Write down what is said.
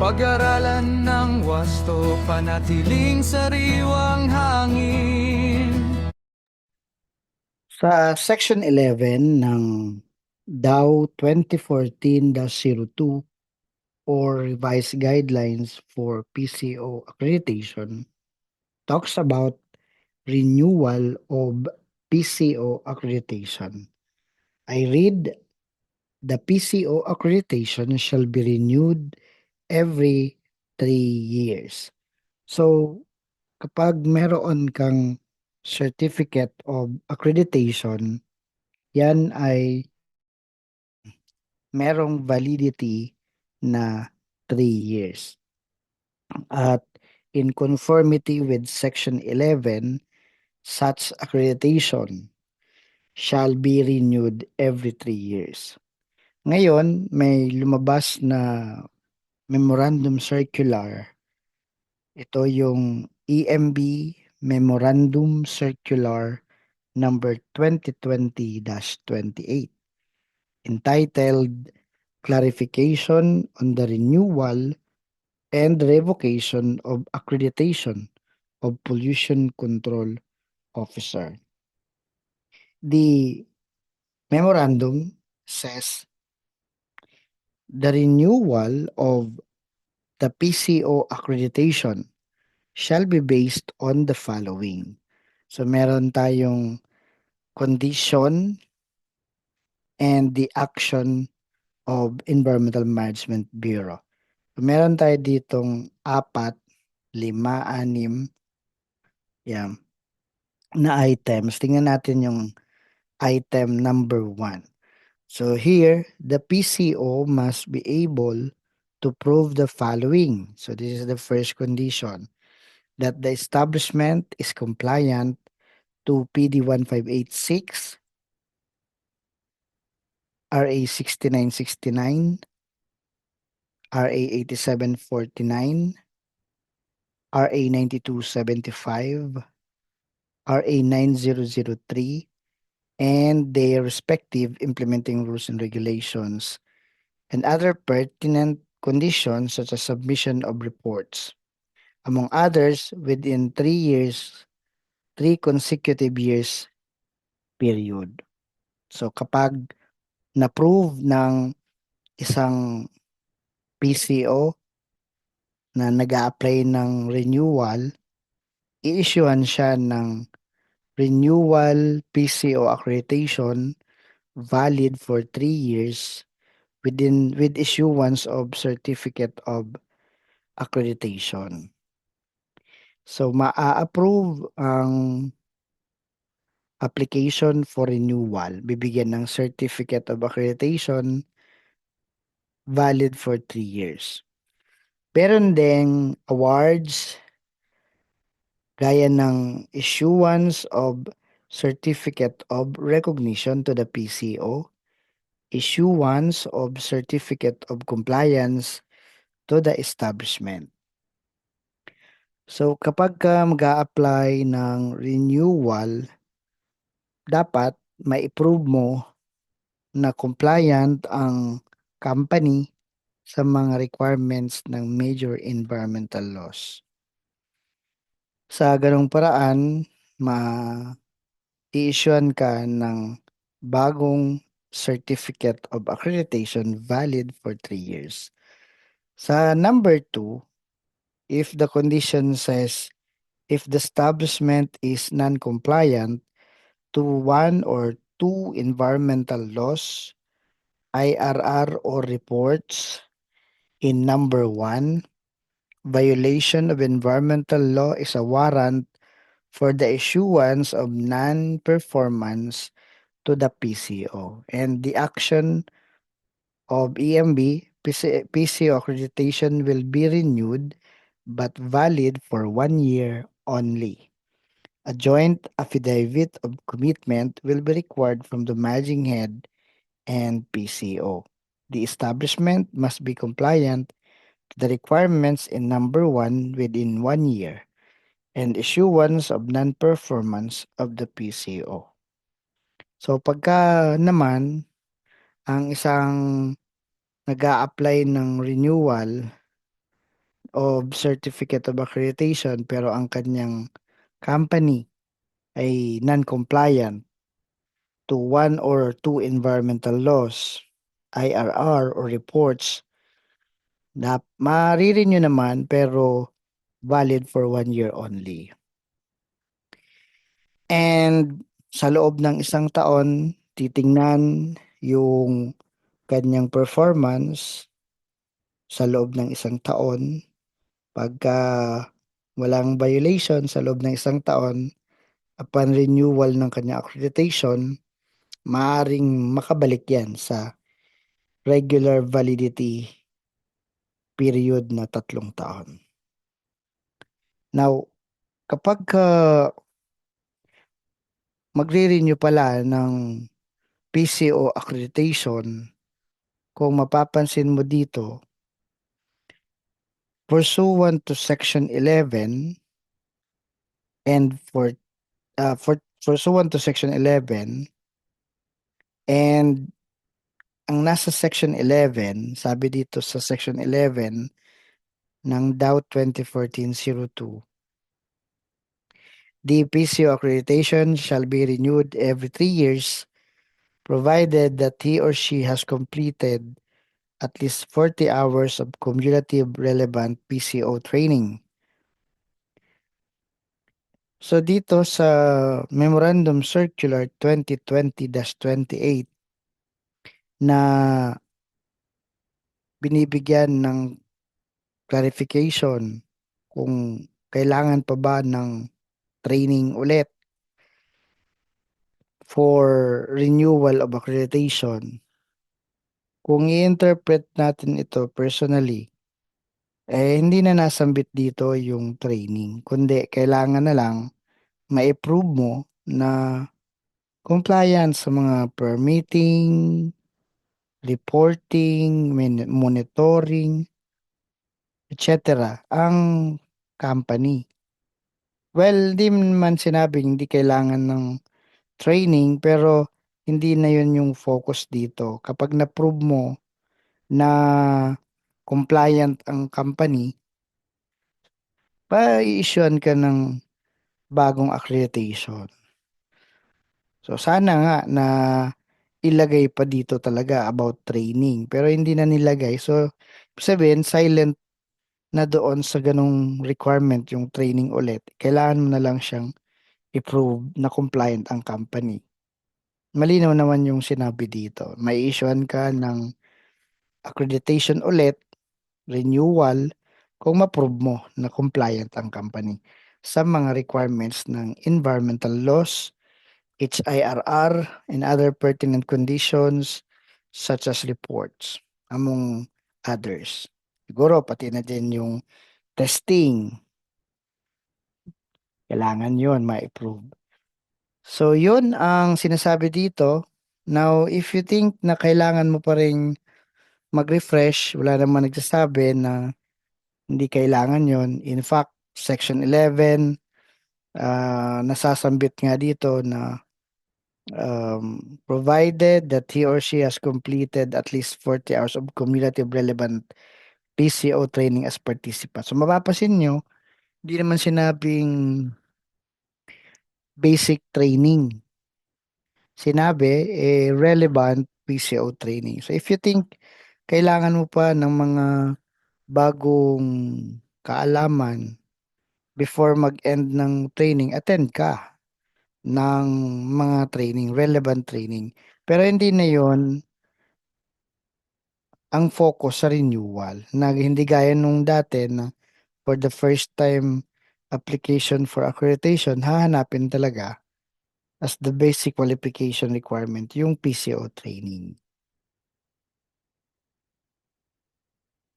Pag-aralan ng wasto, panatiling sariwang hangin. Sa Section 11 ng DAO 2014-02 or Revised Guidelines for PCO Accreditation talks about renewal of PCO accreditation. I read, the PCO accreditation shall be renewed every 3 years. So, kapag meron kang certificate of accreditation, yan ay merong validity na 3 years. At in conformity with Section 11, such accreditation shall be renewed every 3 years. Ngayon, may lumabas na Memorandum Circular. Ito yung EMB Memorandum Circular number 2020-28 entitled Clarification on the Renewal and Revocation of Accreditation of Pollution Control Officer. The memorandum says the renewal of the PCO accreditation shall be based on the following. So meron tayong condition and the action of Environmental Management Bureau. So meron tayo ditong 4, 5, 6, yan, na items. Tingnan natin yung item number 1. So here, the PCO must be able to prove the following. So this is the first condition, that the establishment is compliant to PD 1586, RA 6969, RA 8749, RA 9275, RA 9003, and their respective implementing rules and regulations, and other pertinent conditions such as submission of reports, among others, within 3 years, 3 consecutive years period. So kapag na-prove ng isang PCO na nag-a-apply ng renewal, i-issuean siya ng renewal PCO accreditation valid for 3 years with issuance of certificate of accreditation. So maa-approve ang application for renewal, bibigyan ng certificate of accreditation valid for 3 years. Meron ding awards gaya ng issuance of certificate of recognition to the PCO, issuance of certificate of compliance to the establishment. So kapag ka mag-a-apply ng renewal, dapat ma-prove mo na compliant ang company sa mga requirements ng major environmental laws. Sa ganong paraan, i-issuean ka ng bagong certificate of accreditation valid for 3 years. Sa number 2, if the condition says if the establishment is non-compliant to one or two environmental laws, IRR or reports in number 1, violation of environmental law is a warrant for the issuance of non-performance to the PCO. And the action of EMB, PCO accreditation will be renewed but valid for 1 year only. A joint affidavit of commitment will be required from the managing head and PCO. The establishment must be compliant to the requirements in number 1 within 1 year and issuance of non-performance of the PCO. So pagka naman ang isang nag-a-apply ng renewal of Certificate of Accreditation pero ang kanyang company ay non-compliant to one or two environmental laws, IRR or reports, na marirenew naman pero valid for 1 year only. And sa loob ng isang taon, titingnan yung kanyang performance sa loob ng isang taon. Pagka walang violation sa loob ng isang taon, upon renewal ng kanyang accreditation, maaring makabalik yan sa regular validity period na 3 taon. Now, kapag magre-renew pala ng PCO accreditation, kung mapapansin mo dito, pursuant to Section 11 and pursuant to Section 11 and ang nasa Section 11, sabi dito sa Section 11 ng DAO 2014-02, the PCO accreditation shall be renewed every 3 years provided that he or she has completed at least 40 hours of cumulative relevant PCO training. So dito sa Memorandum Circular 2020-28 na binibigyan ng clarification kung kailangan pa ba ng training ulit for renewal of accreditation. Kung i-interpret natin ito personally, hindi na nasambit dito yung training, kundi kailangan na lang ma-approve mo na compliant sa mga permitting, reporting, monitoring, etc. ang company. Well, di man sinabing hindi kailangan ng training pero hindi na yun yung focus dito. Kapag na-prove mo na compliant ang company, pa-issuean ka ng bagong accreditation. So sana nga na ilagay pa dito talaga about training pero hindi na nilagay. So ibig sabihin silent na doon sa ganong requirement yung training ulit. Kailangan mo na lang siyang i-prove na compliant ang company. Malinaw naman yung sinabi dito. May issuean ka ng accreditation ulit, renewal, kung ma-prove mo na compliant ang company sa mga requirements ng environmental laws, HIRR, and other pertinent conditions such as reports, among others. Siguro pati na din yung testing. Kailangan yun ma-approve. So, yun ang sinasabi dito. Now, if you think na kailangan mo pa rin mag-refresh, wala naman nagsasabi na hindi kailangan yun. In fact, Section 11, nasasambit nga dito na provided that he or she has completed at least 40 hours of cumulative relevant PCO training as participant. So, mapapasin nyo, hindi naman sinabing basic training. Sinabi, relevant PCO training. So, if you think kailangan mo pa ng mga bagong kaalaman before mag-end ng training, attend ka ng mga training, relevant training. Pero hindi na yon ang focus sa renewal. Hindi gaya nung dati na for the first time application for accreditation, hahanapin talaga as the basic qualification requirement yung PCO training.